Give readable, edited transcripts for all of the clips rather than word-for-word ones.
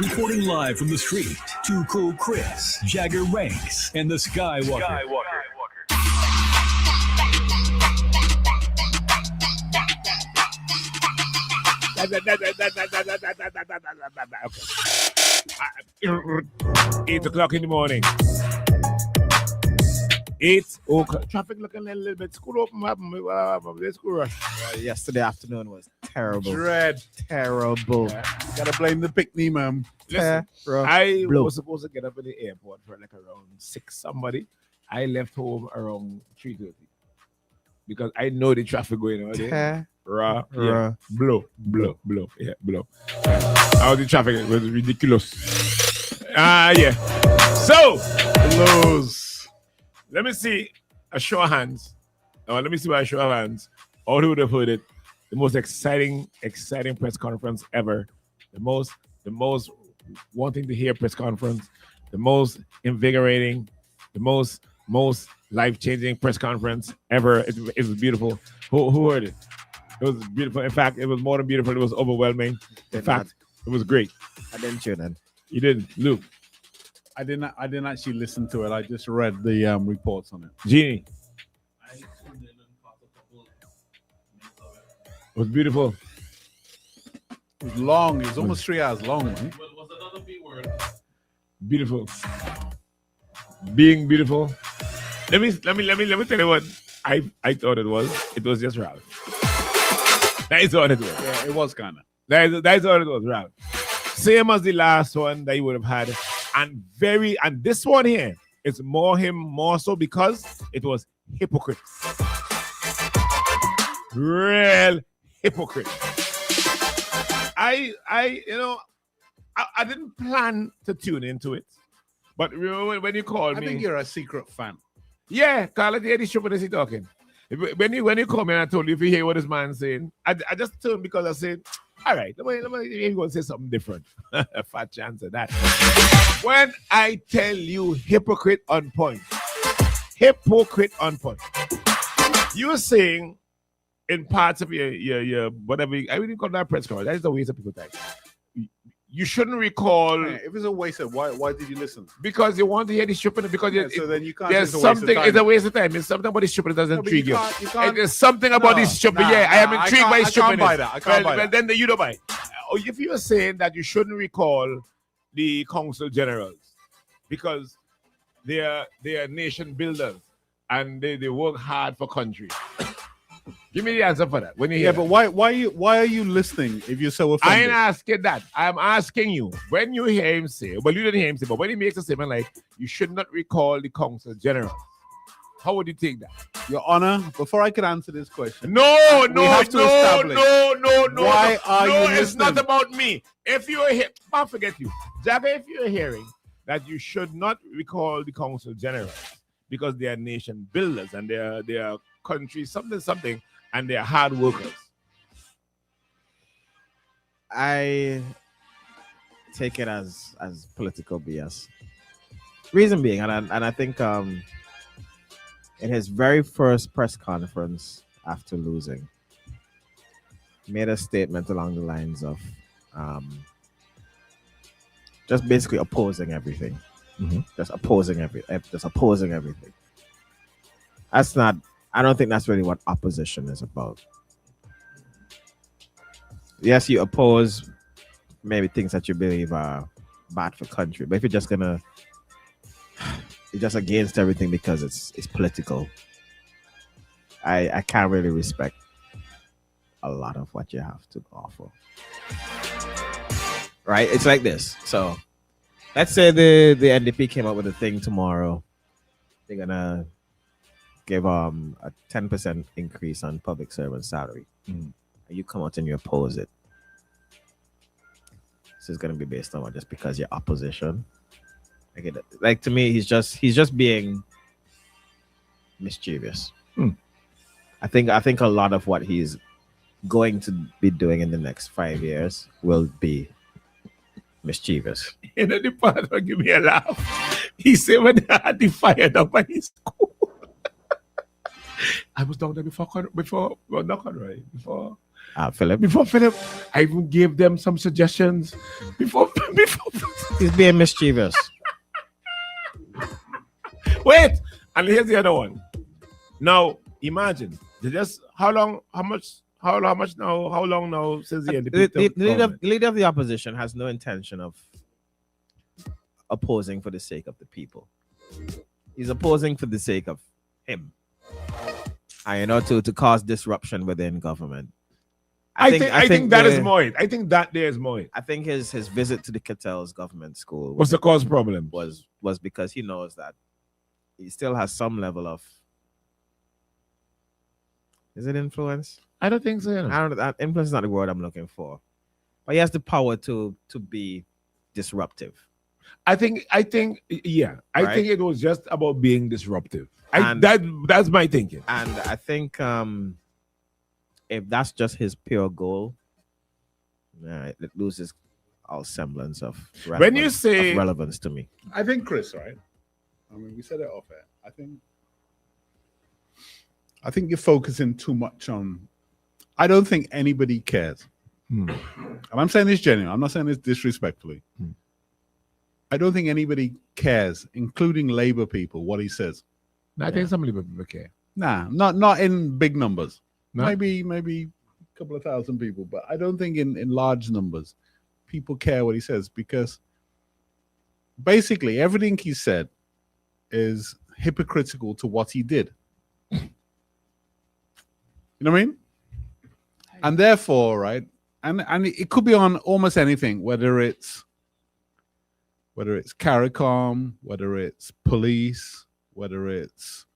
Reporting live from the street, Too Cool Chris, Jagger Ranks, and the Skywalker. Okay. 8 o'clock in the morning. 8 o'clock. Traffic looking a little bit screwed up. This screw rush. Yesterday afternoon was terrible. Terrible. Yeah. Gotta blame the picnic, man. Listen, I was supposed to get up in the airport for like around 6 somebody. I left home around 3:30 because I know the traffic going on there. Blow. Yeah, blow. How the traffic it was ridiculous. Yeah. So, Blows. let me see a show of hands. Let me see by a show of hands. All who would have heard it. The most exciting press conference ever. The most wanting to hear press conference. The most invigorating. The most life-changing press conference ever. It was beautiful. Who heard it? It was beautiful. In fact, it was more than beautiful. It was overwhelming. In fact, it was great. I didn't tune in. You didn't, Luke. I didn't actually listen to it. I just read the reports on it. Jeannie. It was beautiful. It was long. It was almost 3 hours long. Man. Was another big word? Beautiful. Being beautiful. Let me tell you what I thought it was. It was just Ralph. That is all it was. Yeah, it was kind of. That is all it was, Ralph. Same as the last one that you would have had. And this one here is more so because it was hypocrite. Real hypocrite. I didn't plan to tune into it. But remember when you called me. I think you're a secret fan. Yeah, Carla, the stupid is he talking. When you call me and I told you if you hear what this man's saying, I just turned because I said, all right, let me he's going to say something different. A fat chance of that. When I tell you hypocrite on point, you're saying in parts of your whatever, I wouldn't call that press conference. That is a waste of people's time. You shouldn't recall. Yeah, if it's a waste of why did you listen? Because you want to hear the stupid. Because so then you can't. There's something. It's a waste of time. It's something about the stupid that doesn't intrigue you. There's something about this stupid. I am intrigued by stupid. I can't buy that. Then you don't buy. If you are saying that you shouldn't recall the consul generals because they are nation builders and they work hard for country. Give me the answer for that. When you hear but why are you listening if you're so offended? I ain't asking that. I'm asking you. When you hear him say, well, you didn't hear him say, but when he makes a statement like, you should not recall the consul general, how would you take that? Your Honor, before I can answer this question, No. Why are you listening? It's not about me. If you're here, I'll forget you. Jagger, if you're hearing that you should not recall the consul general because they are nation builders and they are country something, and they are hard workers. I take it as political BS. Reason being, and I think in his very first press conference after losing, made a statement along the lines of just basically opposing everything. Mm-hmm. Just opposing everything. That's not. I don't think that's really what opposition is about. Yes, you oppose maybe things that you believe are bad for country, but if you're just against everything because it's political, I can't really respect a lot of what you have to offer. Right? It's like this. So let's say the NDP came up with a thing tomorrow. They're gonna give a 10% increase on public servant salary. And you come out and you oppose it. This is gonna be based on what? Just because you're opposition. Like to me, he's just being mischievous. I think a lot of what he's going to be doing in the next 5 years will be mischievous. You know, the part will give me a laugh. He said when they had the fire down by his school. I was down there before Philip. Before Philip, I even gave them some suggestions. Before. He's being mischievous. Wait, and here's the other one. Now, imagine how long now since the The leader of the opposition has no intention of opposing for the sake of the people. He's opposing for the sake of him. And to cause disruption within government. I think that is more it. I think that there is more it. I think his visit to the Cattell's government school was the cause problem. Was because he knows that he still has some level of, is it influence? I don't think so. I don't know. Influence is not the word I'm looking for. But he has the power to be disruptive. I think yeah. I Right? think it was just about being disruptive. That's my thinking. And I think if that's just his pure goal, it loses all semblance of When you say relevance to me. I think, Chris, right? I mean, we said it off air. I think you're focusing too much on. I don't think anybody cares. And I'm saying this genuinely. I'm not saying this disrespectfully. I don't think anybody cares, including Labour people, what he says. I think some people care. Nah, not in big numbers. No? Maybe a couple of thousand people, but I don't think in large numbers people care what he says, because basically everything he said is hypocritical to what he did. You know what I mean? And therefore, right, and it could be on almost anything, whether it's CARICOM, whether it's police, whether it's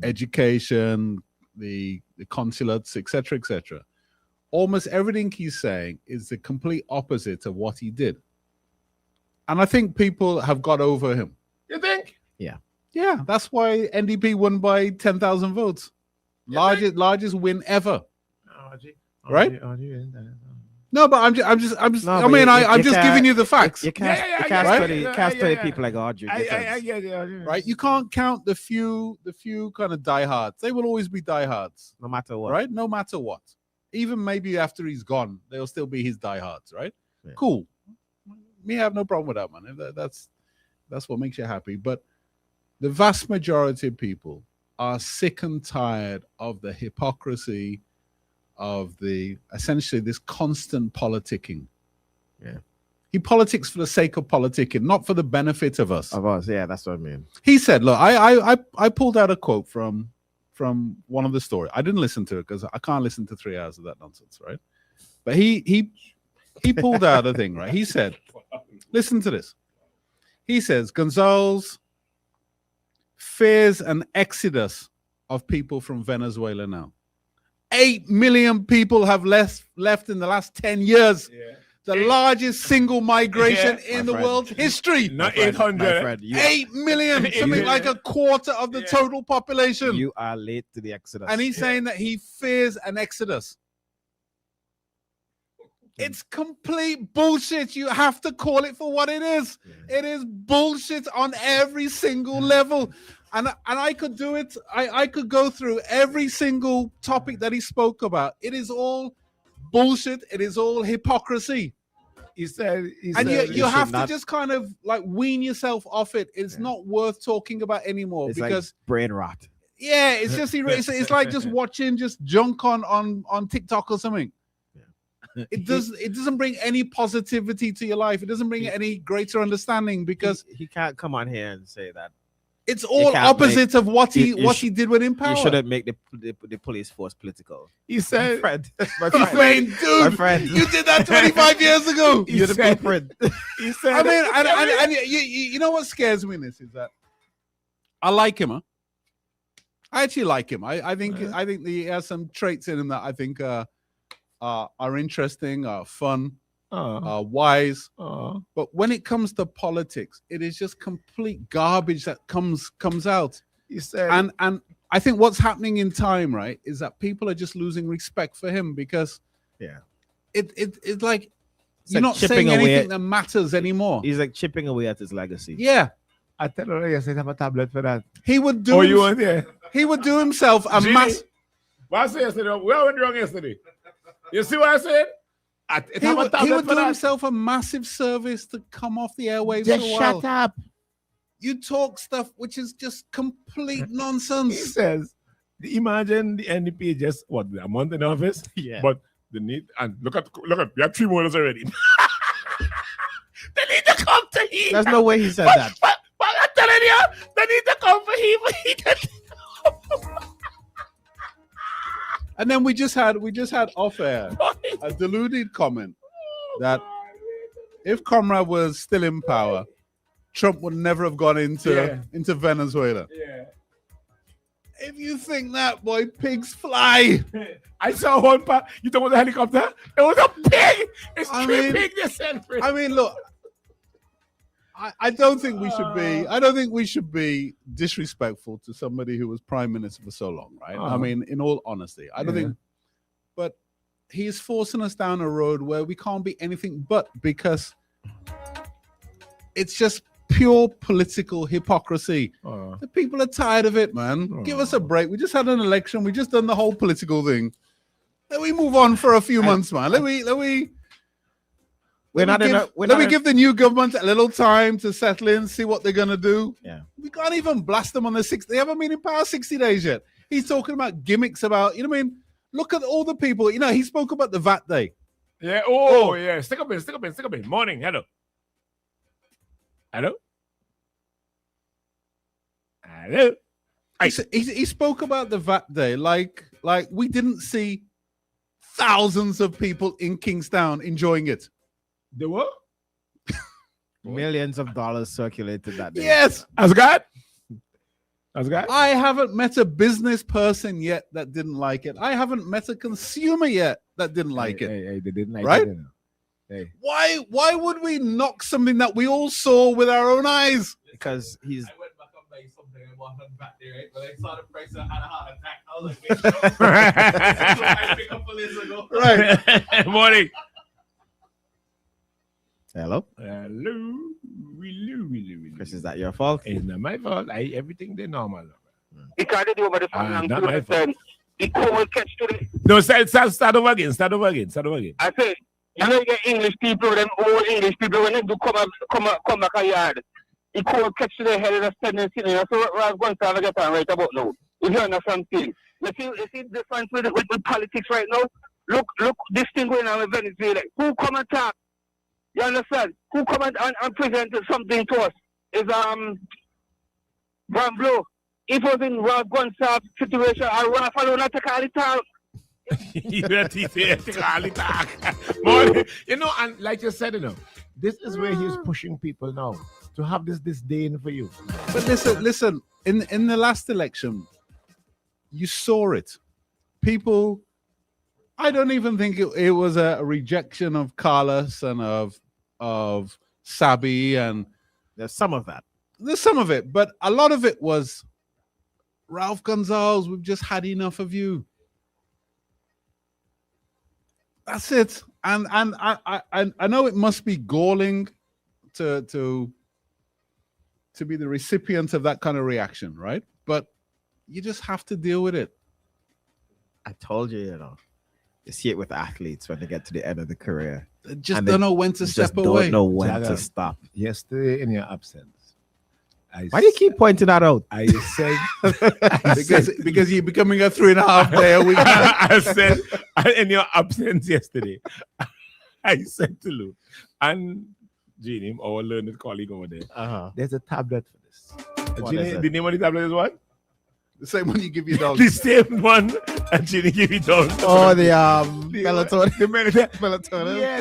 education, the consulates, etc., etc. Almost everything he's saying is the complete opposite of what he did. And I think people have got over him. You think? Yeah, that's why NDP won by 10,000 votes. Largest win ever. Right? No, but I'm just giving you the facts. You can't study people like Audrey. I get it. Right? You can't count the few kind of diehards. They will always be diehards. No matter what. Right? No matter what. Even maybe after he's gone, they'll still be his diehards, right? Yeah. Cool. Me have no problem with that, man. If that's what makes you happy. But the vast majority of people are sick and tired of the hypocrisy, of the essentially this constant politicking. Yeah. He politics for the sake of politicking, not for the benefit of us. Yeah, that's what I mean. He said, look, I pulled out a quote from one of the story. I didn't listen to it because I can't listen to 3 hours of that nonsense, right? But he pulled out a thing, right? He said, listen to this. He says, Gonzalez fears an exodus of people from Venezuela now. 8 million people have left in the last 10 years. Yeah. The largest single migration in the world's history. Not 800. 8 million, something like a quarter of the total population. You are late to the exodus. And he's saying that he fears an exodus. It's complete bullshit. You have to call it for what it is. Yeah. It is bullshit on every single level. And I could do it. I could go through every single topic that he spoke about. It is all bullshit. It is all hypocrisy. He said you have to just kind of like wean yourself off it. It's not worth talking about anymore. It's because like brain rot. Yeah, it's just it's like just watching just junk on TikTok or something. It doesn't bring any positivity to your life. It doesn't bring any greater understanding, because he can't come on here and say that. It's all opposite of what he did when in power. You shouldn't make the police force political. He said, my friend, dude, you did that 25 years ago. You're the blueprint. He said, I mean, and you know what scares me in this is that I like him. Huh? I actually like him. I think he has some traits in him that I think are interesting, fun. Wise, but when it comes to politics, it is just complete garbage that comes out. You said, and I think what's happening in time, right, is that people are just losing respect for him, because it's like you're not saying anything that matters anymore. He's like chipping away at his legacy. Yeah, I tell her I said have a tablet for that. He would do. You want there? He would do himself a mass. What I say yesterday? Where went wrong yesterday? You see what I said? He would do himself a massive service to come off the airwaves Just for a while. shut up. You talk stuff which is just complete He nonsense. says, imagine the NDP just a month in office, Yeah. but they need and look at we have 3 months already. They need to come to heat. There's no way he said that. But I'm telling you, they need to come for heat. And then we just had off air a deluded comment that if Comrade was still in power, Trump would never have gone into Venezuela. Yeah. If you think that, boy, pigs fly. I saw one part. You talking about the helicopter? It was a pig. It's three pigs they sent for it. I mean, look, I don't think we should be. I don't think we should be disrespectful to somebody who was prime minister for so long, right? I mean, in all honesty, I don't think. But he's forcing us down a road where we can't be anything but, because it's just pure political hypocrisy. The people are tired of it, man. Give us a break. We just had an election. We just done the whole political thing. Let me move on for a few months, man. Let me give the new government a little time to settle in, see what they're gonna do. Yeah. We can't even blast them on the 6th. They haven't been in power 60 days yet. He's talking about gimmicks about, you know what I mean? Look at all the people. You know, he spoke about the VAT day. Yeah. Yeah. Stick up in. Morning. Hello. He spoke about the VAT day like we didn't see thousands of people in Kingstown enjoying it. The what? Millions of dollars circulated that day. Yes. As God. I haven't met a business person yet that didn't like it. I haven't met a consumer yet that didn't like it. Hey, they didn't like right? it. Hey. Why would we knock something that we all saw with our own eyes? Because he's. I went back and bought something and wasn't back there, right? But I saw the price and I had a heart attack. I was like, I picked up a little ago. Right. Morning. Hello? Hello. Chris, is that your fault? It's not my fault. Everything they normal. Because they do over the phone not my fault. the cold catch to the. No, start over again. I say, you know, you get English people, them old English people, when they do come back a yard, the cold catch to the head of the standing sitting. That's what I'm going to get on right about now. If you understand things. You see the difference with politics right now? Look, this thing going on with Venezuela. Who come and talk? You understand? Who come and present something to us? Is Van Blue. If it was in Ralph Gonsalves situation, I Ralph alone not take all the time. You know, and like you said, you know, this is where he's pushing people now to have this disdain for you. But listen. In the last election, you saw it. People, I don't even think it was a rejection of Carlos and of Sabi, and There's some of that. there's some of it, but a lot of it was Ralph Gonsalves. We've just had enough of you. That's it. And I know it must be galling to be the recipient of that kind of reaction, right? But you just have to deal with it. I told you, you know. You see it with athletes when they get to the end of the career. They just And don't know when to They step just away. don't know when Jagger. to stop. Yesterday in your absence, Why do you keep pointing that out? I said because you're becoming a 3.5 day a week. I said in your absence yesterday, I said to Lou and Jeannie, our learned colleague over there, there's a tablet for this. What Jeannie, is it? the name of the tablet is what? The same one you give your dog. The same one, and Jeannie give it down. Oh, the melatonin. The Melatonin. Yeah,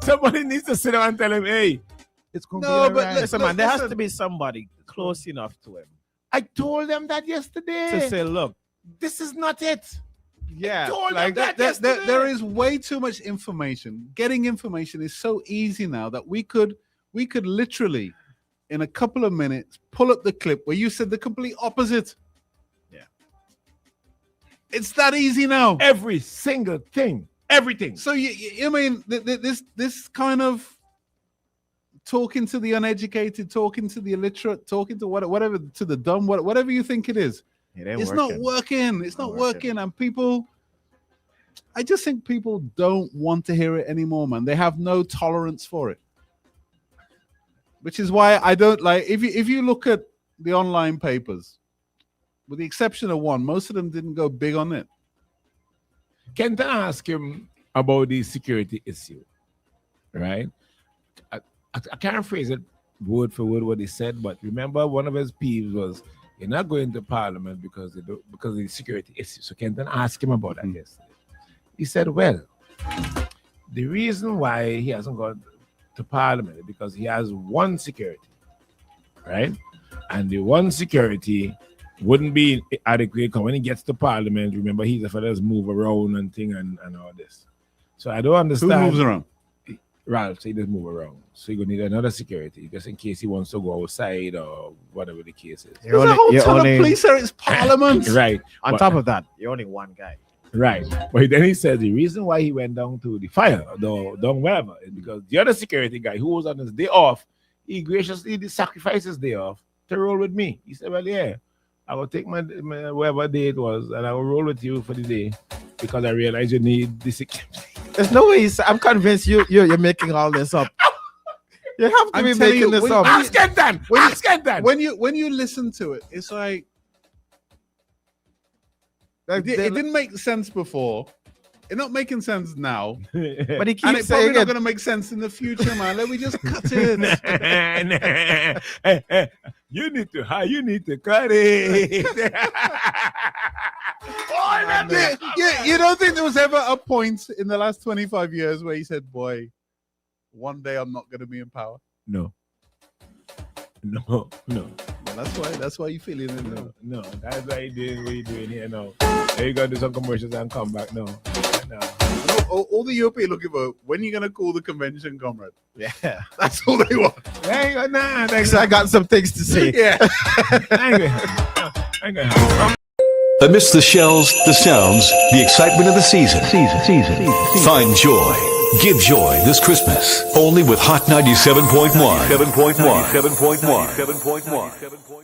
somebody needs to sit down and tell him, hey, it's going to No, be but alright. Listen, man, there has to be somebody close enough to him I told them that yesterday. to say, look, This is not it. yeah, told Like them that there yesterday. is way too much information. Getting information is so easy now that we could literally, in a couple of minutes, pull up the clip where you said the complete opposite. Yeah. It's that easy now. Every single thing. Everything. So I mean, this kind of talking to the uneducated, talking to the illiterate, talking to whatever, to the dumb, whatever you think it is, it ain't it's working. not working. It's not working, and people I just think people don't want to hear it anymore, man. They have no tolerance for it. Which is why I don't like, if you look at the online papers, with the exception of one, most of them didn't go big on it. Can I ask him about the security issue? Right? I can't phrase it word for word what he said, but remember one of his peeves was, you're not going to Parliament because of the security issue. So Kenton asked him about that yesterday. He said, well, the reason why he hasn't gone to Parliament is because he has one security, right? And the one security wouldn't be adequate because when he gets to Parliament, remember, he's a fellas move around and thing and all this. So I don't understand. Who moves around? Ralph, so he doesn't move around. So you're going to need another security just in case he wants to go outside or whatever the case is. There's a whole ton of police there. It's Parliament. Right. On top of that, you're only one guy. Right. But then he said the reason why he went down to the fire, down wherever, is because the other security guy who was on his day off, he graciously sacrificed his day off to roll with me. He said, well, yeah, I will take my whatever day it was and I will roll with you for the day because I realize you need the security. There's no way. I'm convinced you're making all this up. You have to be making this up. Ask that. When you listen to it, it's like it didn't make sense before. It's not making sense now. But he keeps and it's saying probably not going to make sense in the future, man. Let me just cut it. You need to cut it. You don't think there was ever a point in the last 25 years where he said, boy, one day I'm not going to be in power? No. Well, that's why you're feeling it now. No, that's why you're doing what you're doing here now. Now you got to do some commercials and come back now. All the European looking for, when are you going to call the convention, comrade? Yeah. That's all they want. I got some things to say. Yeah. Amidst the shells, the sounds, the excitement of the season. Find joy. Give joy this Christmas. Only with Hot 97.1. 7.1.